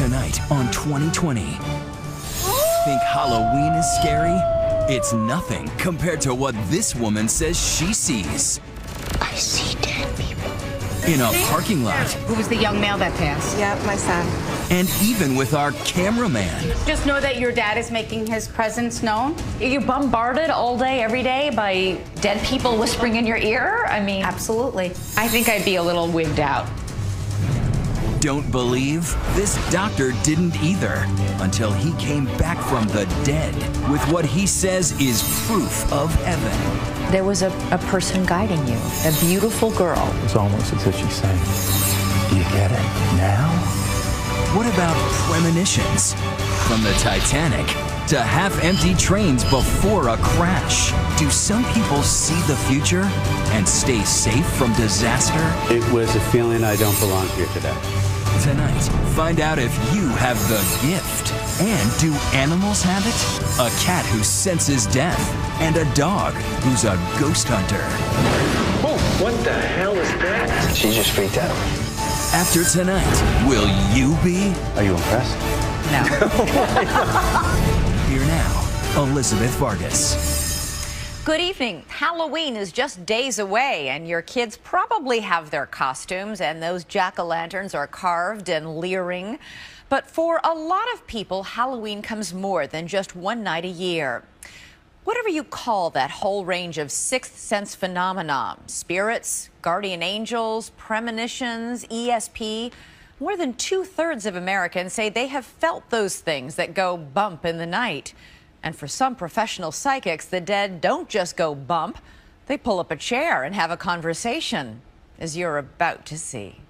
Tonight on 2020. Think Halloween is scary? It's nothing compared to what this woman says she sees. I see dead people. In a parking lot. Who was the young male that passed? Yeah, my son. And even with our cameraman. Just know that your dad is making his presence known. Are you bombarded all day, every day by dead people whispering in your ear? I mean, Absolutely. I think I'd be a little wigged out. Don't believe? This doctor didn't either until he came back from the dead with what he says is proof of heaven. There was a person guiding you, a beautiful girl. It's almost as if she's saying, do you get it now? What about premonitions? From the Titanic to half-empty trains before a crash. Do some people see the future and stay safe from disaster? It was a feeling I don't belong here today. Tonight, find out if you have the gift. And do animals have it? A cat who senses death and a dog who's a ghost hunter. Oh, what the hell is that? She just freaked out. After tonight, will you be? Are you impressed? No. Here now, Elizabeth Vargas. Good evening. Halloween is just days away, and your kids probably have their costumes, and those jack-o'-lanterns are carved and leering. But for a lot of people, Halloween comes more than just one night a year. Whatever you call that whole range of sixth sense phenomena, spirits, guardian angels, premonitions, ESP, more than 2/3 of Americans say they have felt those things that go bump in the night. And for some professional psychics, the dead don't just go bump. They pull up a chair and have a conversation, as you're about to see.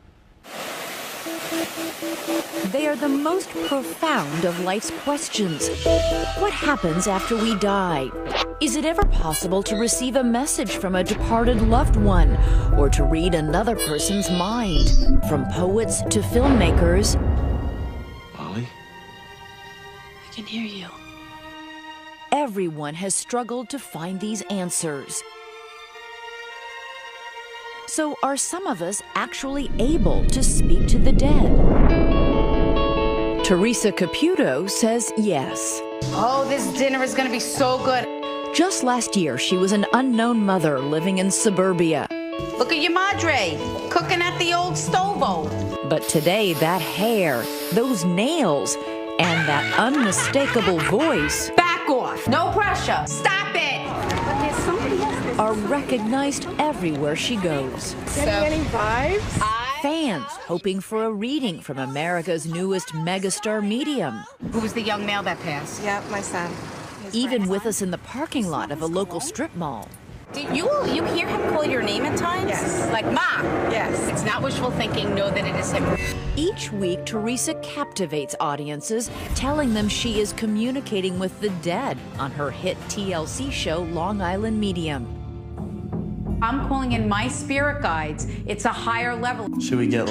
They are the most profound of life's questions. What happens after we die? Is it ever possible to receive a message from a departed loved one, or to read another person's mind? From poets to filmmakers. Molly? I can hear you. Everyone has struggled to find these answers. So are some of us actually able to speak to the dead? Teresa Caputo says yes. Oh, this dinner is going to be so good. Just last year, she was an unknown mother living in suburbia. Look at your madre, cooking at the old stovo. But today, that hair, those nails, and that unmistakable voice Back off. No pressure. Stop it. But there's somebody else. are recognized everywhere she goes. Getting any vibes? Fans hoping for a reading from America's newest megastar medium. Who was the young male that passed? Yeah, my son. His Even friend. with us in the parking lot of a local strip mall. Do you hear him call your name at times? Yes. Like, Ma. Yes. It's not wishful thinking. Know that it is him. Each week, Teresa captivates audiences, telling them she is communicating with the dead on her hit TLC show, Long Island Medium. I'm calling in my spirit guides. It's a higher level. Should we get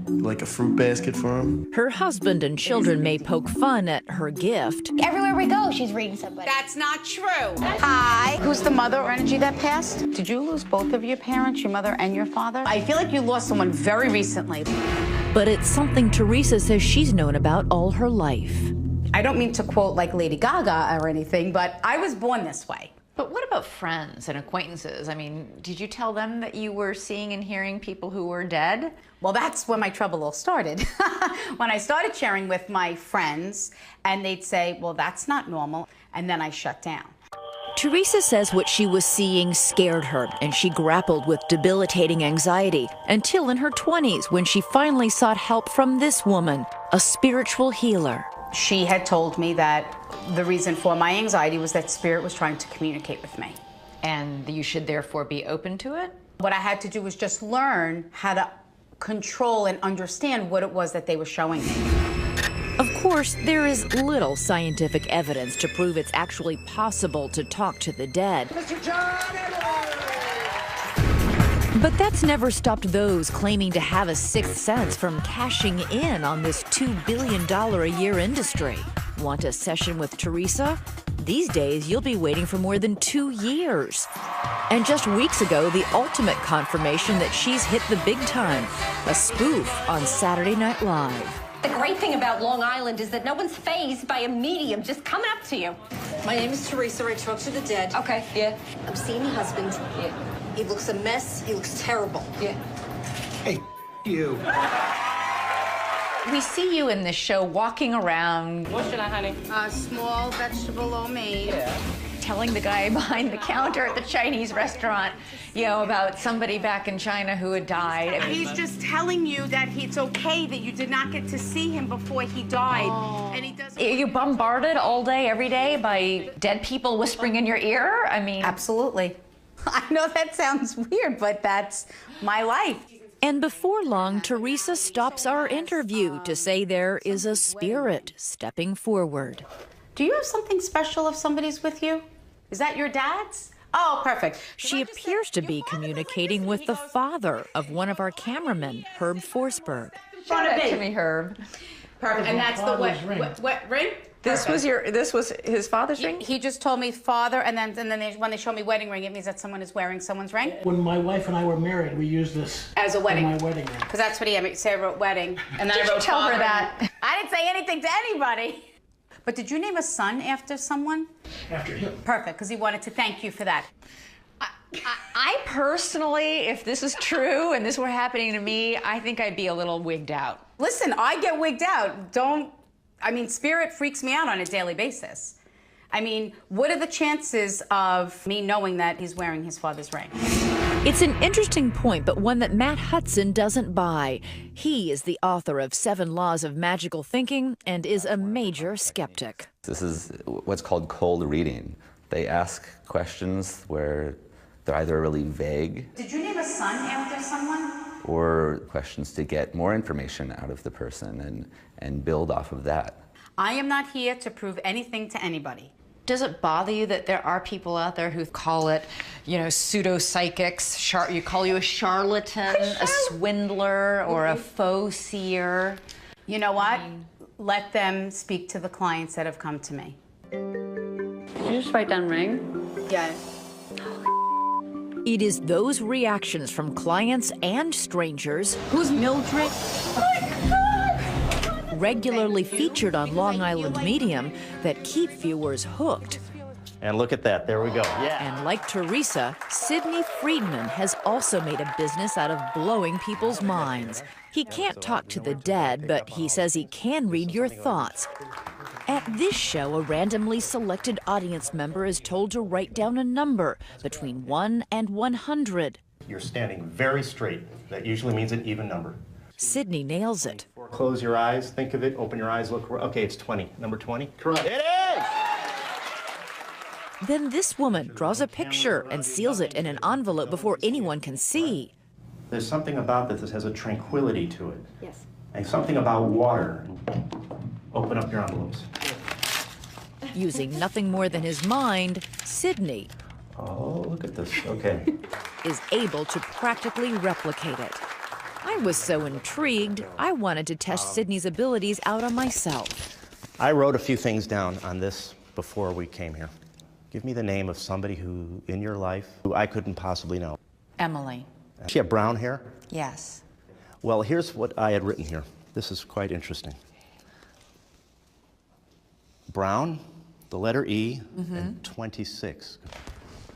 like a fruit basket for him? Her husband and children may poke fun at her gift. Everywhere we go, she's reading somebody. That's not true. Hi. Who's the mother or energy that passed? Did you lose both of your parents, your mother and your father? I feel like you lost someone very recently. But it's something Teresa says she's known about all her life. I don't mean to quote like Lady Gaga or anything, but I was born this way. But what about friends and acquaintances? I mean, did you tell them that you were seeing and hearing people who were dead? Well, that's when my trouble all started. When I started sharing with my friends, and they'd say, well, that's not normal, and then I shut down. Teresa says what she was seeing scared her, and she grappled with debilitating anxiety until in her 20s when she finally sought help from this woman, a spiritual healer. She had told me that the reason for my anxiety was that spirit was trying to communicate with me. And you should therefore be open to it? What I had to do was just learn how to control and understand what it was that they were showing me. Of course, there is little scientific evidence to prove it's actually possible to talk to the dead. But that's never stopped those claiming to have a sixth sense from cashing in on this $2 billion a year industry. Want a session with Teresa? These days, you'll be waiting for more than 2 years. And just weeks ago, the ultimate confirmation that she's hit the big time, a spoof on Saturday Night Live. The great thing about Long Island is that no one's fazed by a medium just coming up to you. My name is Teresa. I talk to the dead. Okay, yeah. I'm seeing your husband. Yeah. He looks a mess. He looks terrible. Yeah. Hey, you. We see you in this show walking around. What should I, honey? Small vegetable lo mein. Yeah. Telling the guy behind the counter at the Chinese restaurant, you know, about somebody back in China who had died. I mean, He's just telling you that it's okay that you did not get to see him before he died. And he doesn't. are you bombarded all day, every day by dead people whispering in your ear? I mean, Absolutely. I know that sounds weird, but that's my life. And before long, Teresa stops our interview to say there is a spirit stepping forward. Do you have something special if somebody's with you? Is that your dad's? Oh, perfect. She appears to be communicating with the father of one of our cameramen, Herb Forsberg. shout out to me, Herb. Perfect. And that's the what ring? This was his father's ring? He just told me father, and then when they show me wedding ring, it means that someone is wearing someone's ring. When my wife and I were married, we used this as a wedding. My wedding ring. Because that's what he had. Say I wrote wedding, and then I wrote tell her father. that? I didn't say anything to anybody. But did you name a son after someone? After him. Perfect, because he wanted to thank you for that. I personally, if this is true and this were happening to me, I think I'd be a little wigged out. Listen, I get wigged out. Spirit freaks me out on a daily basis. I mean, what are the chances of me knowing that he's wearing his father's ring? It's an interesting point, but one that Matt Hudson doesn't buy. He is the author of 7 Laws of Magical Thinking and is a major skeptic. This is what's called cold reading. They ask questions where they're either really vague. Did you name a son after someone? Or questions to get more information out of the person and build off of that. I am not here to prove anything to anybody. Does it bother you that there are people out there who call it, pseudo-psychics? You call you a charlatan, a swindler, or a faux seer? You know what? Let them speak to the clients that have come to me. Did you just write down ring? Yeah. It is those reactions from clients and strangers. Who's Mildred? Regularly featured on Long Island Medium that keep viewers hooked. And look at that, there we go. Yeah. And like Teresa, Sidney Friedman has also made a business out of blowing people's minds. He can't talk to the dead, but he says he can read your thoughts. At this show, a randomly selected audience member is told to write down a number between 1 and 100. You're standing very straight. That usually means an even number. Sidney nails it. Close your eyes, think of it, open your eyes, look. Okay, it's 20. Number 20? Correct. It is! Then this woman draws a picture and seals it in an envelope before anyone can see. There's something about this that has a tranquility to it. Yes. And something about water. Open up your envelopes. Using nothing more than his mind, Sidney Oh, look at this. Okay. is able to practically replicate it. I was so intrigued, I wanted to test Sidney's abilities out on myself. I wrote a few things down on this before we came here. Give me the name of somebody who, in your life, who I couldn't possibly know. Emily. She had brown hair? Yes. Well, here's what I had written here. This is quite interesting. Brown, the letter E, and 26.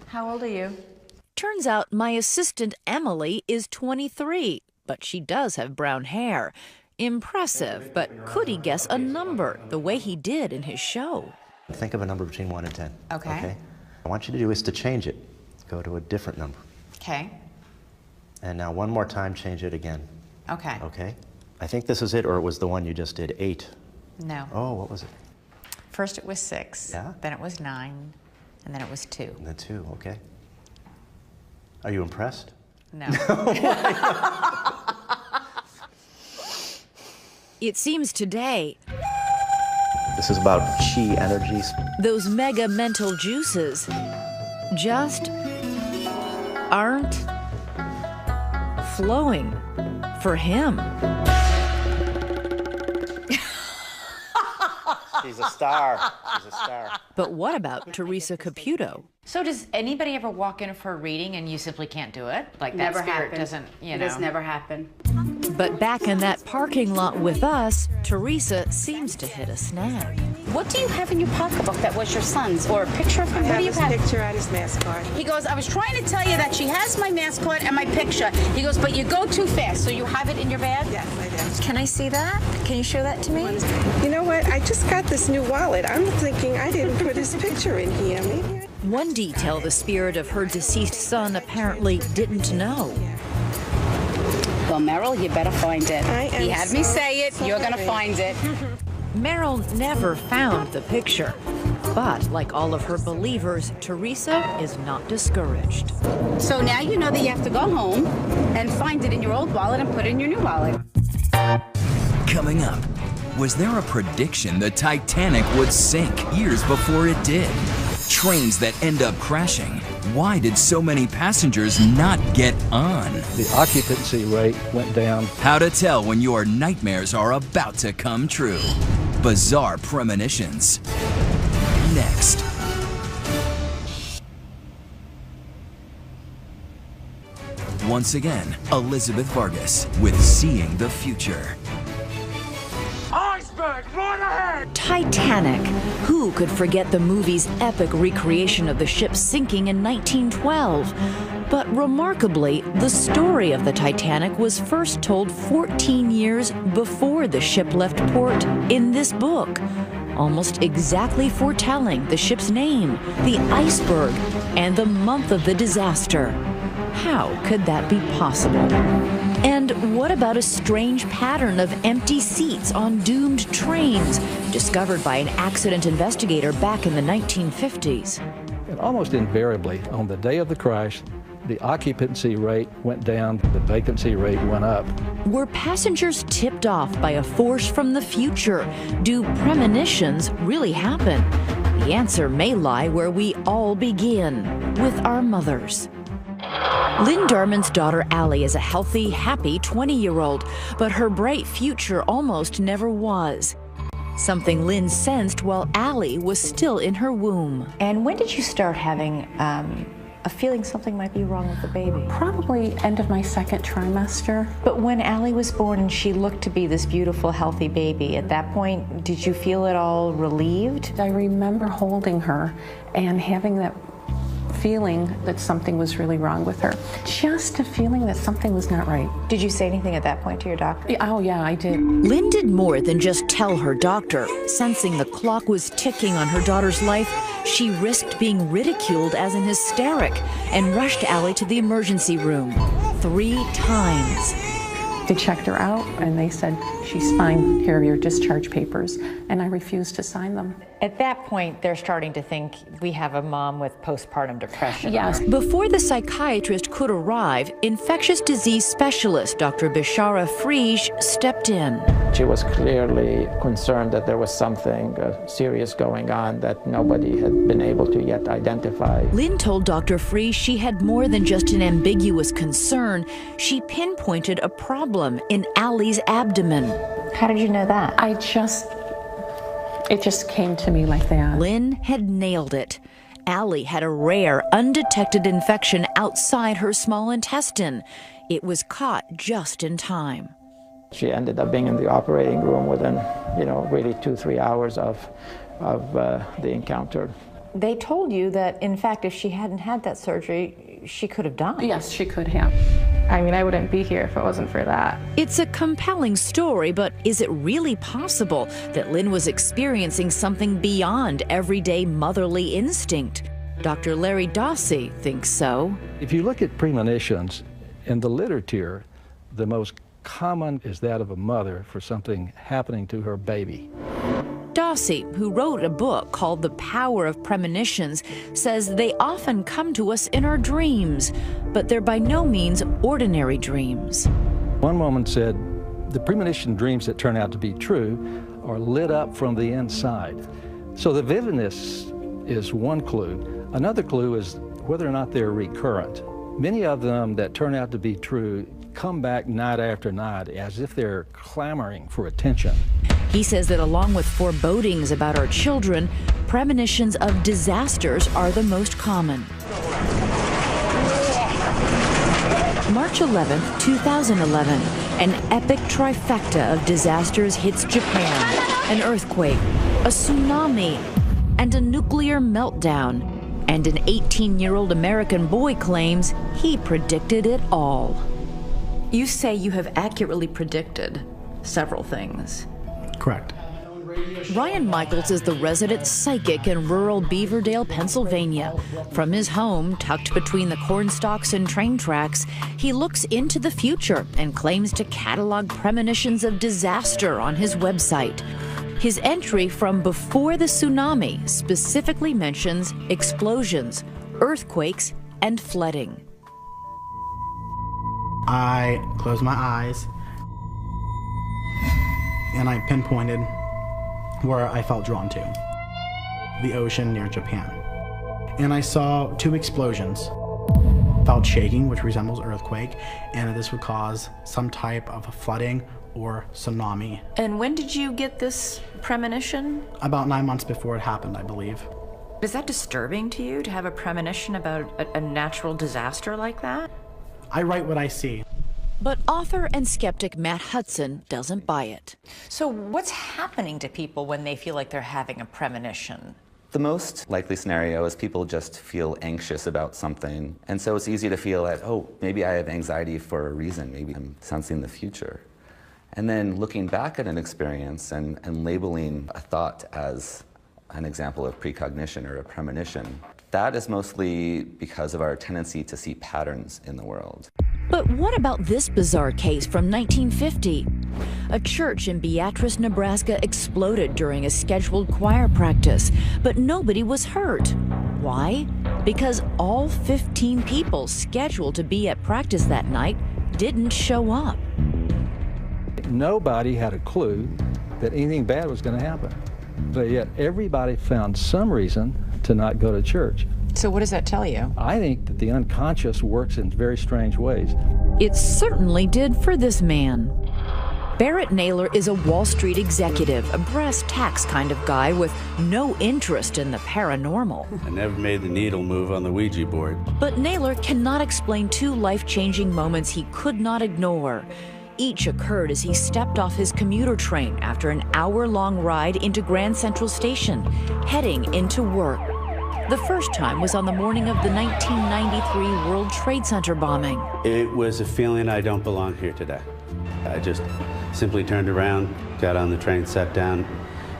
How old are you? Turns out my assistant Emily is 23, but she does have brown hair. Impressive, but could he guess a number the way he did in his show? Think of a number between 1 and 10. Okay. I want you to do is to change it. Go to a different number. Okay. And now one more time, change it again. Okay. Okay? I think this is it, or it was the one you just did, 8. No. Oh, what was it? First it was 6. Yeah? Then it was 9. And then it was 2. And then 2, okay. Are you impressed? No. It seems today This is about chi energies. those mega mental juices just aren't flowing for him. She's a star. She's a star. But what about Teresa Caputo? So does anybody ever walk in for a reading and you simply can't do it? Like that Never spirit happened. doesn't, It has never happened. But back in that parking lot with us, Teresa seems to hit a snag. What do you have in your pocketbook that was your son's, or a picture of him? What do you have? Picture on his mask card. He goes, I was trying to tell you that she has my mask card and my picture. He goes, but you go too fast, so you have it in your bag? Yes, I do. Can I see that? Can you show that to me? You know what? I just got this new wallet. I'm thinking I didn't put his picture in here. Maybe. One detail the spirit of her deceased son apparently didn't know. Well, Meryl, you better find it. He had me say it. sorry. You're going to find it. Meryl never found the picture. But like all of her believers, Teresa is not discouraged. So now you know that you have to go home and find it in your old wallet and put it in your new wallet. Coming up, was there a prediction the Titanic would sink years before it did? Trains that end up crashing. Why did so many passengers not get on? The occupancy rate went down. How to tell when your nightmares are about to come true. Bizarre premonitions. Next. Once again, Elizabeth Vargas with Seeing the Future. Iceberg, right ahead! Titanic. Who could forget the movie's epic recreation of the ship sinking in 1912? But remarkably, the story of the Titanic was first told 14 years before the ship left port in this book, almost exactly foretelling the ship's name, the iceberg, and the month of the disaster. How could that be possible? And what about a strange pattern of empty seats on doomed trains, discovered by an accident investigator back in the 1950s? And almost invariably, on the day of the crash, the occupancy rate went down, the vacancy rate went up. Were passengers tipped off by a force from the future? Do premonitions really happen? The answer may lie where we all begin, with our mothers. Lynn Darman's daughter Allie is a healthy, happy 20-year-old, but her bright future almost never was. Something Lynn sensed while Allie was still in her womb. And when did you start having a feeling something might be wrong with the baby? Probably end of my second trimester. But when Allie was born and she looked to be this beautiful, healthy baby, at that point, did you feel at all relieved? I remember holding her and having that feeling that something was really wrong with her. Just a feeling that something was not right. Did you say anything at that point to your doctor? Oh, yeah, I did. Lynn did more than just tell her doctor. Sensing the clock was ticking on her daughter's life, she risked being ridiculed as an hysteric and rushed Allie to the emergency room 3 times. They checked her out and they said, she's fine, here are your discharge papers. And I refused to sign them. At that point, they're starting to think we have a mom with postpartum depression. Yes. Before the psychiatrist could arrive, infectious disease specialist Dr. Bishara Frisch stepped in. She was clearly concerned that there was something serious going on that nobody had been able to yet identify. Lynn told Dr. Frisch she had more than just an ambiguous concern. She pinpointed a problem in Allie's abdomen. How did you know that? It just came to me like that. Lynn had nailed it. Allie had a rare, undetected infection outside her small intestine. It was caught just in time. She ended up being in the operating room within, really 2-3 hours of the encounter. They told you that, in fact, if she hadn't had that surgery, she could have died. Yes, she could have. I mean, I wouldn't be here if it wasn't for that. It's a compelling story, but is it really possible that Lynn was experiencing something beyond everyday motherly instinct? Dr. Larry Dawsey thinks so. If you look at premonitions, in the literature, the most common is that of a mother for something happening to her baby. Dawsey, who wrote a book called The Power of Premonitions, says they often come to us in our dreams, but they're by no means ordinary dreams. One woman said, the premonition dreams that turn out to be true are lit up from the inside. So the vividness is one clue. Another clue is whether or not they're recurrent. Many of them that turn out to be true come back night after night as if they're clamoring for attention. He says that along with forebodings about our children, premonitions of disasters are the most common. March 11, 2011. An epic trifecta of disasters hits Japan. An earthquake, a tsunami, and a nuclear meltdown. And an 18-year-old American boy claims he predicted it all. You say you have accurately predicted several things. Correct. Ryan Michaels is the resident psychic in rural Beaverdale, Pennsylvania. From his home, tucked between the corn stalks and train tracks, he looks into the future and claims to catalog premonitions of disaster on his website. His entry from before the tsunami specifically mentions explosions, earthquakes, and flooding. I closed my eyes and I pinpointed where I felt drawn to, the ocean near Japan. And I saw 2 explosions. Felt shaking, which resembles earthquake, and this would cause some type of flooding or tsunami. And when did you get this premonition? About 9 months before it happened, I believe. Is that disturbing to you, to have a premonition about a natural disaster like that? I write what I see. But author and skeptic Matt Hudson doesn't buy it. So what's happening to people when they feel like they're having a premonition? The most likely scenario is people just feel anxious about something. And so it's easy to feel that, oh, maybe I have anxiety for a reason. Maybe I'm sensing the future. And then looking back at an experience and labeling a thought as an example of precognition or a premonition, that is mostly because of our tendency to see patterns in the world. But what about this bizarre case from 1950? A church in Beatrice, Nebraska exploded during a scheduled choir practice, but nobody was hurt. Why? Because all 15 people scheduled to be at practice that night didn't show up. Nobody had a clue that anything bad was going to happen, but yet everybody found some reason to not go to church. So what does that tell you? I think that the unconscious works in very strange ways. It certainly did for this man. Barrett Naylor is a Wall Street executive, a brass tacks kind of guy with no interest in the paranormal. I never made the needle move on the Ouija board. But Naylor cannot explain 2 life-changing moments he could not ignore. Each occurred as he stepped off his commuter train after an hour-long ride into Grand Central Station, heading into work. The first time was on the morning of the 1993 World Trade Center bombing. It was a feeling I don't belong here today. I just simply turned around, got on the train, sat down,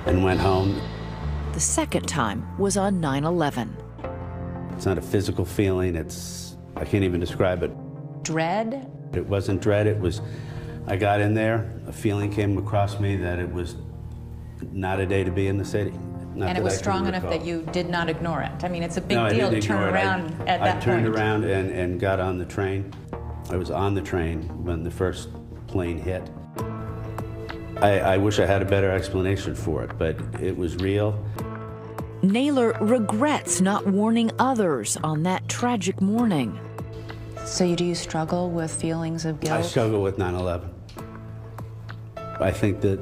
and went home. The second time was on 9/11. It's not a physical feeling, I can't even describe it. Dread? It wasn't dread, it was, I got in there, a feeling came across me that it was not a day to be in the city. And it was strong enough that you did not ignore it. I mean, it's a big No, deal to turn around at that point. I turned around and got on the train. I was on the train when the first plane hit. I wish I had a better explanation for it, but it was real. Naylor regrets not warning others on that tragic morning. So do you struggle with feelings of guilt? I struggle with 9/11. I think that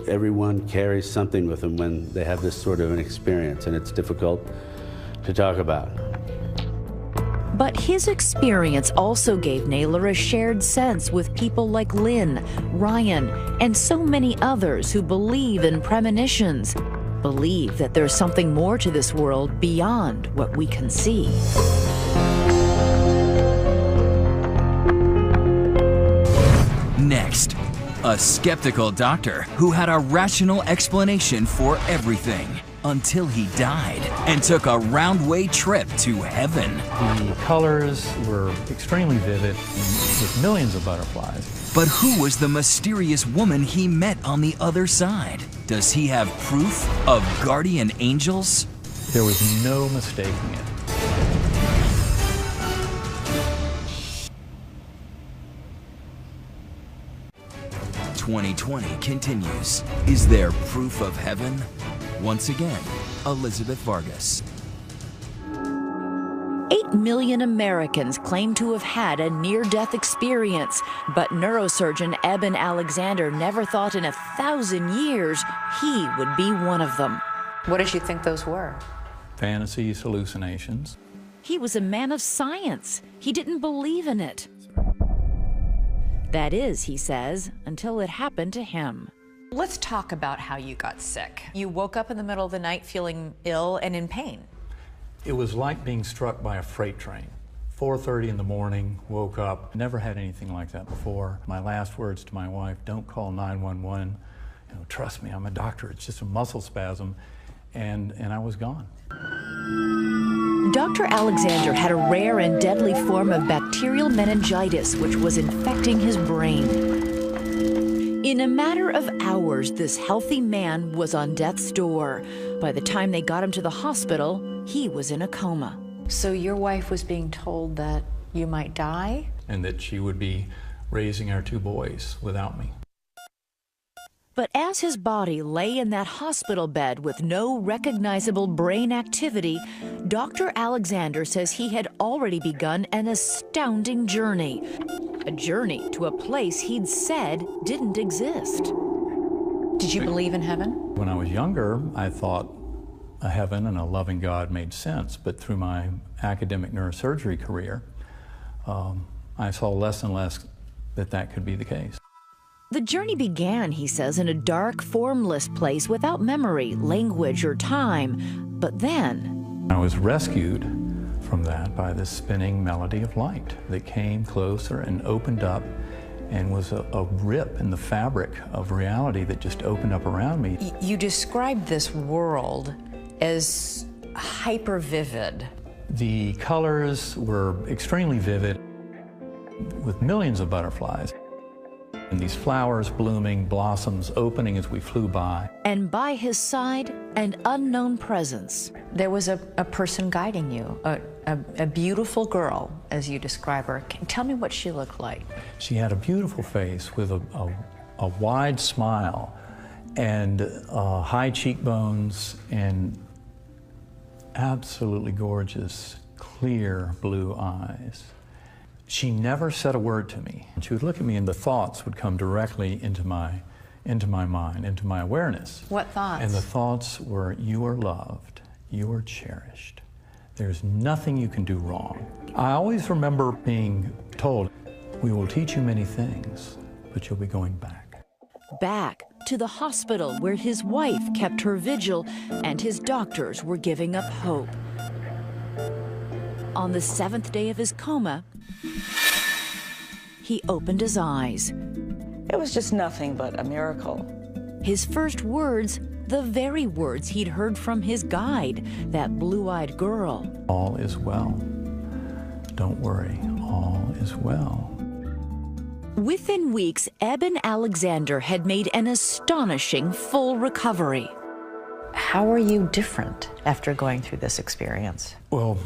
everyone carries something with them when they have this sort of an experience, and it's difficult to talk about. But his experience also gave Naylor a shared sense with people like Lynn, Ryan, and so many others who believe in premonitions, believe that there's something more to this world beyond what we can see. Next, a skeptical doctor who had a rational explanation for everything until he died and took a round-way trip to heaven. The colors were extremely vivid with millions of butterflies. But who was the mysterious woman he met on the other side? Does he have proof of guardian angels? There was no mistaking it. 2020 continues. Is there proof of heaven? Once again, Elizabeth Vargas. 8 million Americans claim to have had a near-death experience, but neurosurgeon Eben Alexander never thought in 1,000 years he would be one of them. What did you think those were? Fantasies, hallucinations. He was a man of science. He didn't believe in it. That is, he says, until it happened to him. Let's talk about how you got sick. You woke up in the middle of the night feeling ill and in pain. It was like being struck by a freight train. 4:30 in the morning, woke up, never had anything like that before. My last words to my wife, don't call 911. You know, trust me, I'm a doctor, it's just a muscle spasm. And I was gone. Dr. Alexander had a rare and deadly form of bacterial meningitis which was infecting his brain. In a matter of hours, this healthy man was on death's door. By the time they got him to the hospital, he was in a coma. So your wife was being told that you might die? And that she would be raising our 2 boys without me. But as his body lay in that hospital bed with no recognizable brain activity, Dr. Alexander says he had already begun an astounding journey. A journey to a place he'd said didn't exist. Did you believe in heaven? When I was younger, I thought a heaven and a loving God made sense, but through my academic neurosurgery career, I saw less and less that could be the case. The journey began, he says, in a dark, formless place without memory, language, or time. But then I was rescued from that by this spinning melody of light that came closer and opened up and was a rip in the fabric of reality that just opened up around me. You described this world as hyper vivid. The colors were extremely vivid with millions of butterflies. And these flowers blooming, blossoms opening as we flew by. And by his side, an unknown presence. There was a person guiding you, a beautiful girl, as you describe her. Tell me what she looked like. She had a beautiful face with a wide smile and high cheekbones and absolutely gorgeous, clear blue eyes. She never said a word to me. She would look at me and the thoughts would come directly into my mind, into my awareness. What thoughts? And the thoughts were, you are loved, you are cherished. There's nothing you can do wrong. I always remember being told, we will teach you many things, but you'll be going back. Back to the hospital where his wife kept her vigil and his doctors were giving up hope. On the 7th day of his coma, he opened his eyes. It was just nothing but a miracle. His first words, the very words he'd heard from his guide, that blue-eyed girl. All is well. Don't worry, all is well. Within weeks, Eben Alexander had made an astonishing full recovery. How are you different after going through this experience? Well,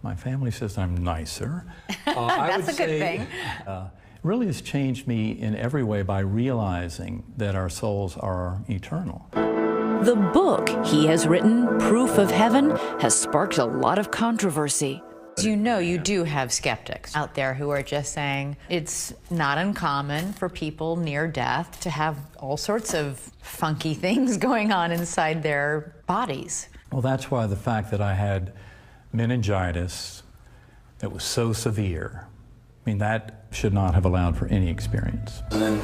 my family says I'm nicer. That's a good thing. Really has changed me in every way by realizing that our souls are eternal. The book he has written, Proof of Heaven, has sparked a lot of controversy. You know, you do have skeptics out there who are just saying it's not uncommon for people near death to have all sorts of funky things going on inside their bodies. Well, that's why the fact that I had meningitis that was so severe, I mean, that should not have allowed for any experience. And then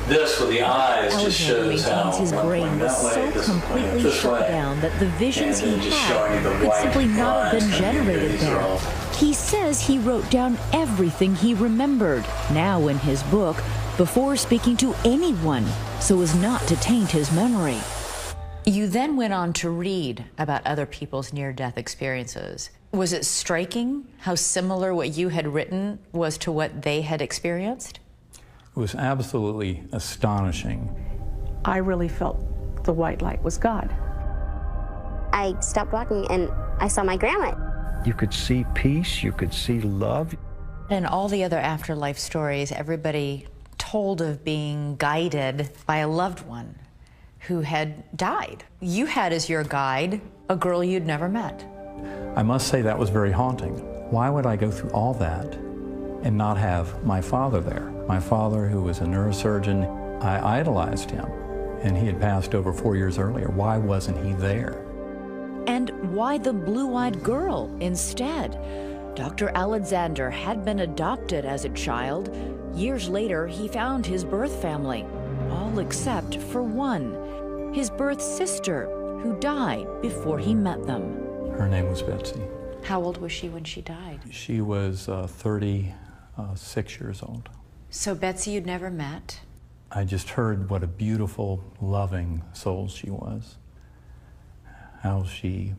this with the eyes just shows how his brain was so completely shut down that the visions he had could simply not have been generated there. He says he wrote down everything he remembered, now in his book, before speaking to anyone, so as not to taint his memory. You then went on to read about other people's near-death experiences. Was it striking how similar what you had written was to what they had experienced? It was absolutely astonishing. I really felt the white light was God. I stopped walking and I saw my grandma. You could see peace, you could see love. In all the other afterlife stories, everybody told of being guided by a loved one who had died. You had as your guide a girl you'd never met. I must say that was very haunting. Why would I go through all that and not have my father there? My father, who was a neurosurgeon, I idolized him, and he had passed over 4 years earlier. Why wasn't he there? And why the blue-eyed girl instead? Dr. Alexander had been adopted as a child, Years later, he found his birth family, all except for one, his birth sister, who died before he met them. Her name was Betsy. How old was she when she died? She was 36 years old. So Betsy you'd never met? I just heard what a beautiful, loving soul she was. How she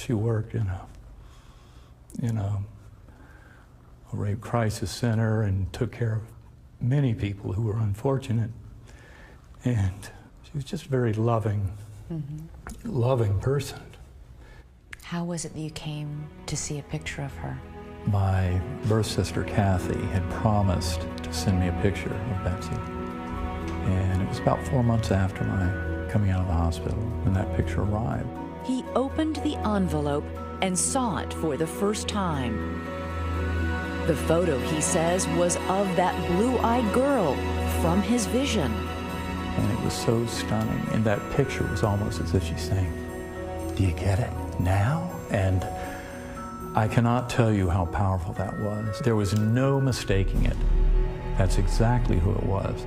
worked in a rape crisis center and took care of many people who were unfortunate. And she was just a very loving, loving person. How was it that you came to see a picture of her? My birth sister, Kathy, had promised to send me a picture of Betsy. And it was about 4 months after my coming out of the hospital when that picture arrived. He opened the envelope and saw it for the first time. The photo, he says, was of that blue-eyed girl from his vision. And it was so stunning. And that picture was almost as if she's saying, "Do you get it now?" And I cannot tell you how powerful that was. There was no mistaking it. That's exactly who it was.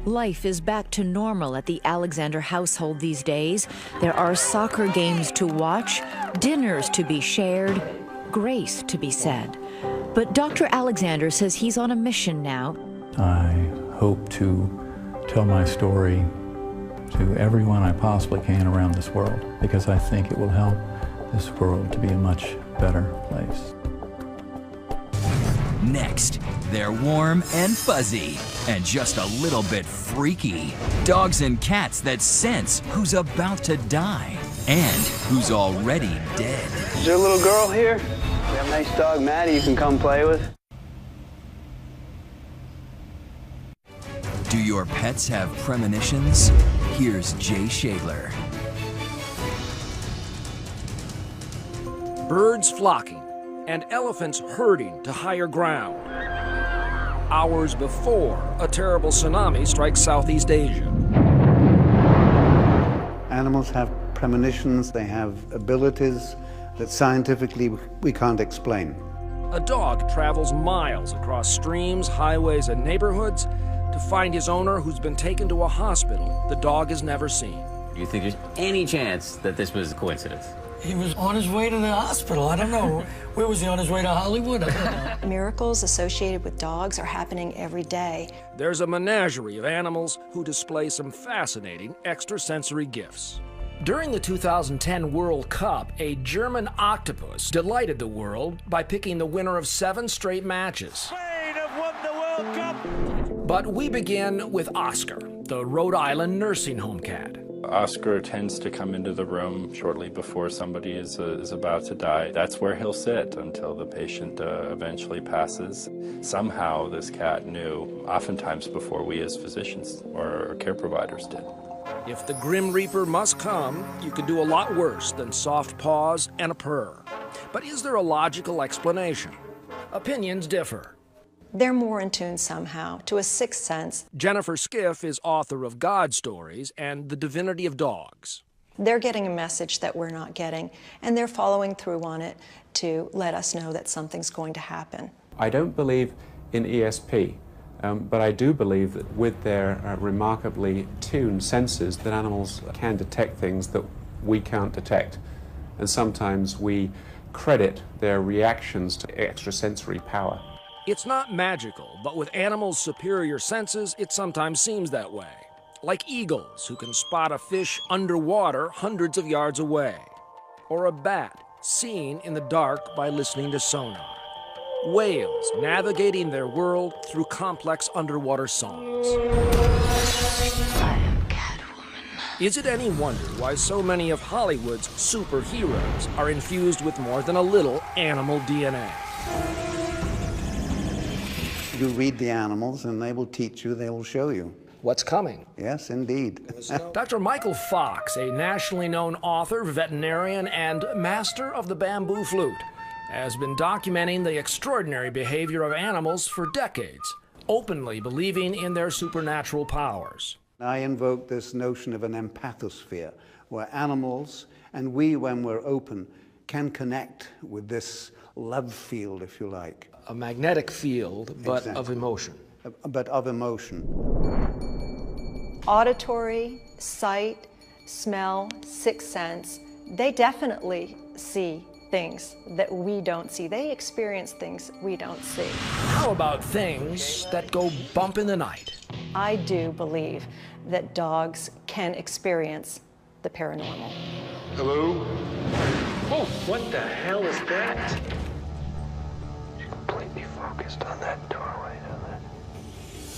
Life is back to normal at the Alexander household these days. There are soccer games to watch, dinners to be shared, grace to be said. But Dr. Alexander says he's on a mission now. I hope to tell my story to everyone I possibly can around this world, because I think it will help this world to be a much better place. Next, they're warm and fuzzy and just a little bit freaky. Dogs and cats that sense who's about to die and who's already dead. Is there a little girl here? You have a nice dog, Maddie, you can come play with? Do your pets have premonitions? Here's Jay Shadler. Birds flocking and elephants herding to higher ground. Hours before a terrible tsunami strikes Southeast Asia. Animals have premonitions, they have abilities that scientifically we can't explain. A dog travels miles across streams, highways, and neighborhoods to find his owner who's been taken to a hospital the dog has never seen. Do you think there's any chance that this was a coincidence? He was on his way to the hospital. I don't know. Where was he, on his way to Hollywood? I don't know. Miracles associated with dogs are happening every day. There's a menagerie of animals who display some fascinating extrasensory gifts. During the 2010 World Cup, a German octopus delighted the world by picking the winner of 7 straight matches. Spain have won the World Cup! But we begin with Oscar, the Rhode Island nursing home cat. Oscar tends to come into the room shortly before somebody is about to die. That's where he'll sit until the patient eventually passes. Somehow this cat knew, oftentimes before we as physicians or care providers did. If the Grim Reaper must come, you could do a lot worse than soft paws and a purr. But is there a logical explanation? Opinions differ. They're more in tune somehow, to a sixth sense. Jennifer Skiff is author of God Stories and The Divinity of Dogs. They're getting a message that we're not getting, and they're following through on it to let us know that something's going to happen. I don't believe in ESP, but I do believe that with their remarkably tuned senses, that animals can detect things that we can't detect. And sometimes we credit their reactions to extrasensory power. It's not magical, but with animals' superior senses, it sometimes seems that way. Like eagles, who can spot a fish underwater hundreds of yards away. Or a bat, seen in the dark by listening to sonar. Whales, navigating their world through complex underwater songs. I am Catwoman. Is it any wonder why so many of Hollywood's superheroes are infused with more than a little animal DNA? You read the animals and they will teach you, they will show you. What's coming? Yes, indeed. Dr. Michael Fox, a nationally known author, veterinarian, and master of the bamboo flute, has been documenting the extraordinary behavior of animals for decades, openly believing in their supernatural powers. I invoke this notion of an empathosphere, where animals and we, when we're open, can connect with this love field, if you like. A magnetic field, but of emotion. But of emotion. Auditory, sight, smell, sixth sense, they definitely see things that we don't see. They experience things we don't see. How about things that go bump in the night? I do believe that dogs can experience the paranormal. Hello? Oh, what the hell is that? You're completely focused on that doorway down there.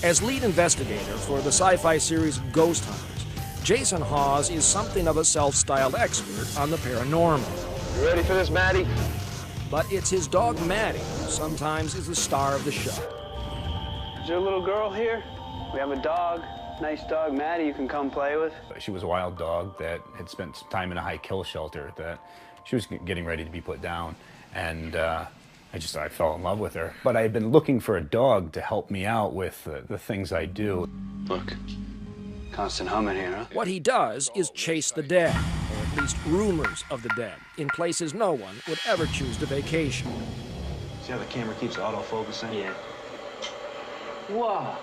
As lead investigator for the sci-fi series Ghost Hunters, Jason Hawes is something of a self-styled expert on the paranormal. You ready for this, Maddie? But it's his dog, Maddie, who sometimes is the star of the show. Is there a little girl here? We have a dog. Nice dog, Maddie, you can come play with. She was a wild dog that had spent some time in a high kill shelter that she was getting ready to be put down. And I fell in love with her. But I had been looking for a dog to help me out with the things I do. Look, constant humming here, huh? What he does is chase the dead, or at least rumors of the dead, in places no one would ever choose to vacation. See how the camera keeps auto-focusing? Yeah. Whoa.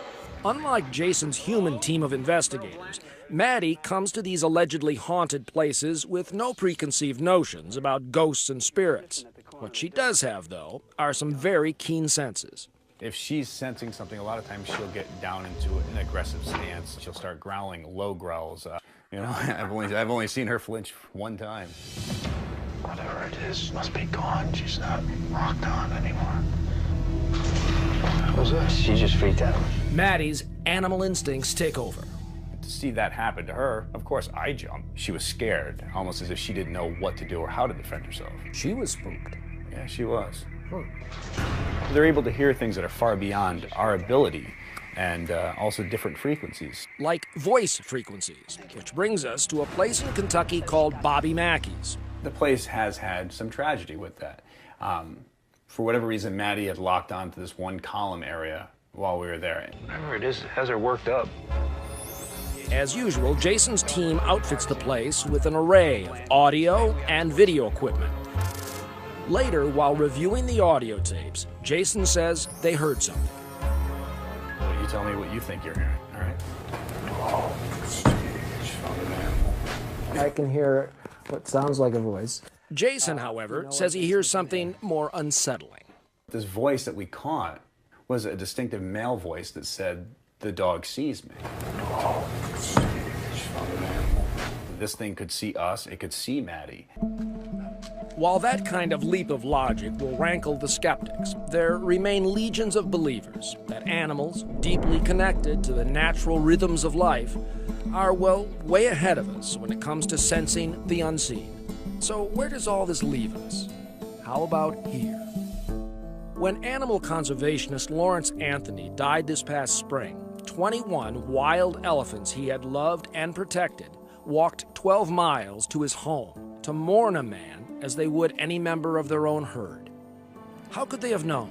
Unlike Jason's human team of investigators, Maddie comes to these allegedly haunted places with no preconceived notions about ghosts and spirits. What she does have, though, are some very keen senses. If she's sensing something, a lot of times she'll get down into an aggressive stance. She'll start growling low growls. I've only seen her flinch one time. Whatever it is must be gone. She's not locked on anymore. What was that? She just freaked out. Maddie's animal instincts take over. To see that happen to her, of course, I jumped. She was scared, almost as if she didn't know what to do or how to defend herself. She was spooked. Yeah, she was. They're able to hear things that are far beyond our ability, and also different frequencies. Like voice frequencies, which brings us to a place in Kentucky called Bobby Mackey's. The place has had some tragedy with that. For whatever reason, Maddie had locked onto this one column area while we were there. Whatever it is, it has her worked up. As usual, Jason's team outfits the place with an array of audio and video equipment. Later, while reviewing the audio tapes, Jason says they heard something. Well, you tell me what you think you're hearing, all right? Oh, I can hear what sounds like a voice. Jason, however, says he hears something more unsettling. This voice that we caught was a distinctive male voice that said, "The dog sees me." Oh, this thing could see us, it could see Maddie. While that kind of leap of logic will rankle the skeptics, there remain legions of believers that animals, deeply connected to the natural rhythms of life, are, well, way ahead of us when it comes to sensing the unseen. So where does all this leave us? How about here? When animal conservationist Lawrence Anthony died this past spring, 21 wild elephants he had loved and protected walked 12 miles to his home to mourn a man as they would any member of their own herd. How could they have known?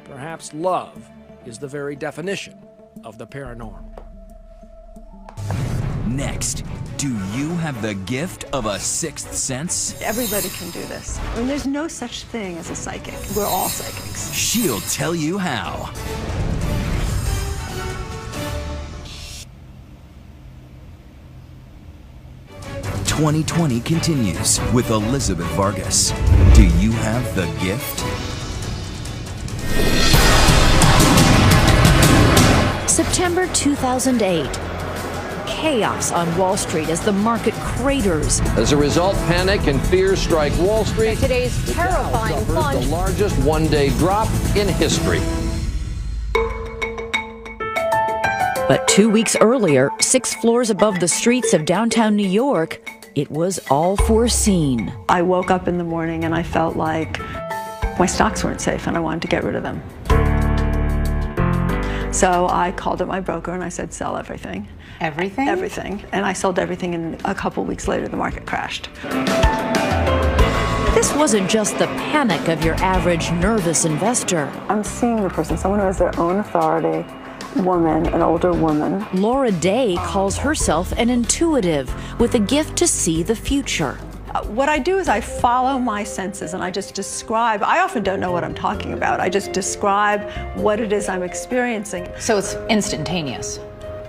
Perhaps love is the very definition of the paranormal. Next, do you have the gift of a sixth sense? Everybody can do this. I mean, there's no such thing as a psychic. We're all psychics. She'll tell you how. "2020 continues with Elizabeth Vargas. Do you have the gift? September 2008. Chaos on Wall Street as the market craters. As a result, panic and fear strike Wall Street. Today's terrifying plunge. The largest one-day drop in history. But 2 weeks earlier, 6 floors above the streets of downtown New York, it was all foreseen. I woke up in the morning and I felt like my stocks weren't safe and I wanted to get rid of them. So I called up my broker and I said, sell everything. Everything? Everything. And I sold everything, and a couple weeks later the market crashed. This wasn't just the panic of your average nervous investor. I'm seeing the person, someone who has their own authority, woman, an older woman. Laura Day calls herself an intuitive with a gift to see the future. What I do is I follow my senses and I just describe. I often don't know what I'm talking about. I just describe what it is I'm experiencing. So it's instantaneous.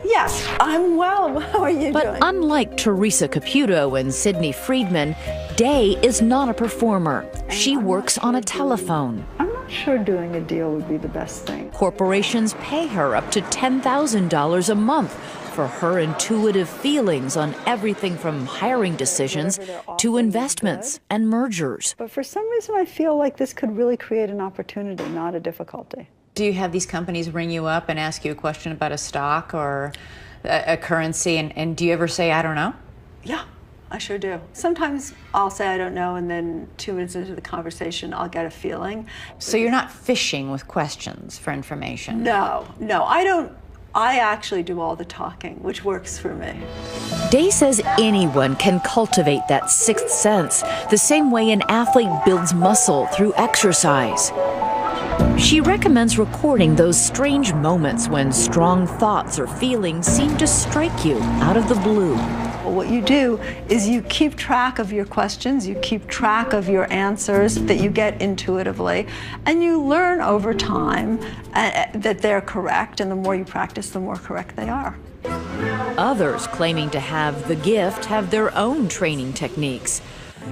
Yes, I'm well. How are you doing? But unlike Teresa Caputo and Sidney Friedman, Day is not a performer. She works on a telephone. I'm not sure doing a deal would be the best thing. Corporations pay her up to $10,000 a month for her intuitive feelings on everything from hiring decisions to investments and mergers. But for some reason, I feel like this could really create an opportunity, not a difficulty. Do you have these companies ring you up and ask you a question about a stock or a currency, and do you ever say, I don't know? Yeah, I sure do. Sometimes I'll say I don't know, and then 2 minutes into the conversation, I'll get a feeling. So you're not fishing with questions for information? No, I don't. I actually do all the talking, which works for me. Day says anyone can cultivate that sixth sense, the same way an athlete builds muscle through exercise. She recommends recording those strange moments when strong thoughts or feelings seem to strike you out of the blue. What you do is you keep track of your questions, you keep track of your answers that you get intuitively, and you learn over time that they're correct, and the more you practice, the more correct they are. Others claiming to have the gift have their own training techniques.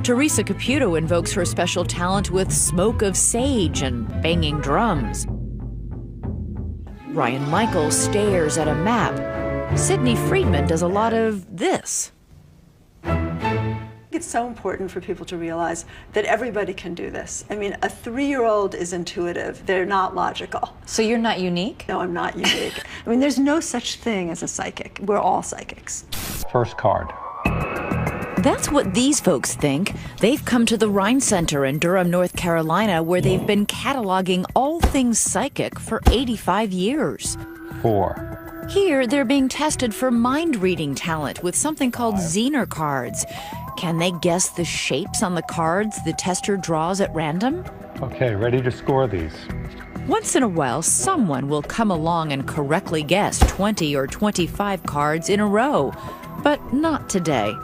Teresa Caputo invokes her special talent with smoke of sage and banging drums. Ryan Michaels stares at a map. Sidney Friedman does a lot of this. It's so important for people to realize that everybody can do this. I mean, a 3-year-old is intuitive. They're not logical. So you're not unique? No, I'm not unique. I mean, there's no such thing as a psychic. We're all psychics. First card. That's what these folks think. They've come to the Rhine Center in Durham, North Carolina, where they've been cataloging all things psychic for 85 years. 4. Here, they're being tested for mind-reading talent with something called Zener cards. Can they guess the shapes on the cards the tester draws at random? Okay, ready to score these. Once in a while, someone will come along and correctly guess 20 or 25 cards in a row, but not today.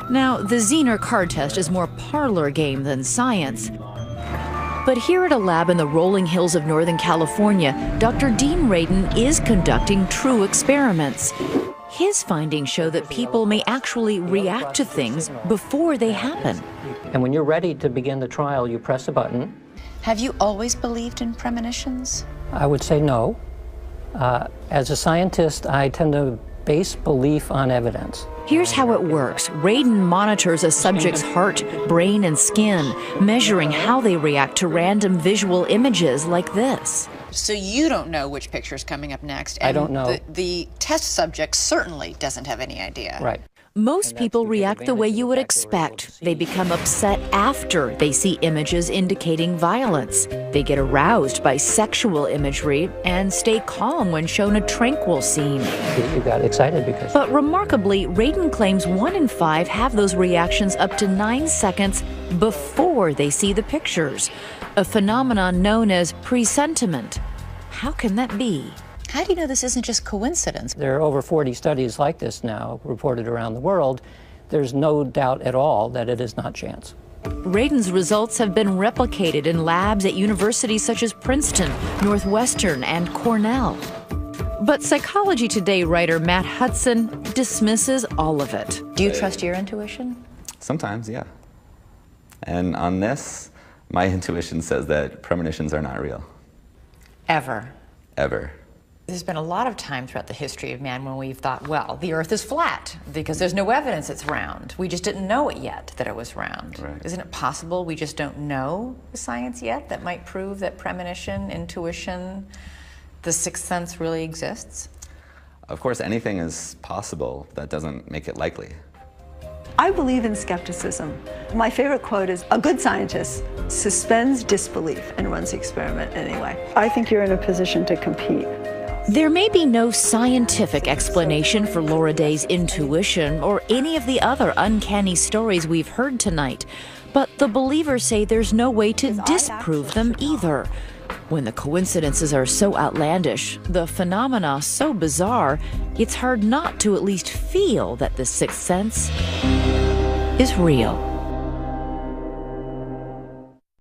Now, the Zener card test is more parlor game than science. But here at a lab in the rolling hills of Northern California, Dr. Dean Radin is conducting true experiments. His findings show that people may actually react to things before they happen. And when you're ready to begin the trial, you press a button. Have you always believed in premonitions? I would say no. As a scientist, I tend to base belief on evidence. Here's how it works. Radin monitors a subject's heart, brain, and skin, measuring how they react to random visual images like this. So you don't know which picture's coming up next. I don't know. The test subject certainly doesn't have any idea. Right. Most people react the way you would expect. They become upset after they see images indicating violence. They get aroused by sexual imagery and stay calm when shown a tranquil scene. You got excited because... But remarkably, Radin claims 1 in 5 have those reactions up to 9 seconds before they see the pictures, a phenomenon known as presentiment. How can that be? How do you know this isn't just coincidence? There are over 40 studies like this now reported around the world. There's no doubt at all that it is not chance. Radin's results have been replicated in labs at universities such as Princeton, Northwestern, and Cornell. But Psychology Today writer Matt Hudson dismisses all of it. Do you trust your intuition? Sometimes, yeah. And on this, my intuition says that premonitions are not real. Ever. Ever. There's been a lot of time throughout the history of man when we've thought, well, the Earth is flat because there's no evidence it's round. We just didn't know it yet that it was round. Right. Isn't it possible we just don't know the science yet that might prove that premonition, intuition, the sixth sense really exists? Of course, anything is possible. That doesn't make it likely. I believe in skepticism. My favorite quote is, a good scientist suspends disbelief and runs the experiment anyway. I think you're in a position to compete. There may be no scientific explanation for Laura Day's intuition or any of the other uncanny stories we've heard tonight, but the believers say there's no way to disprove them either. When the coincidences are so outlandish, the phenomena so bizarre, it's hard not to at least feel that the sixth sense is real.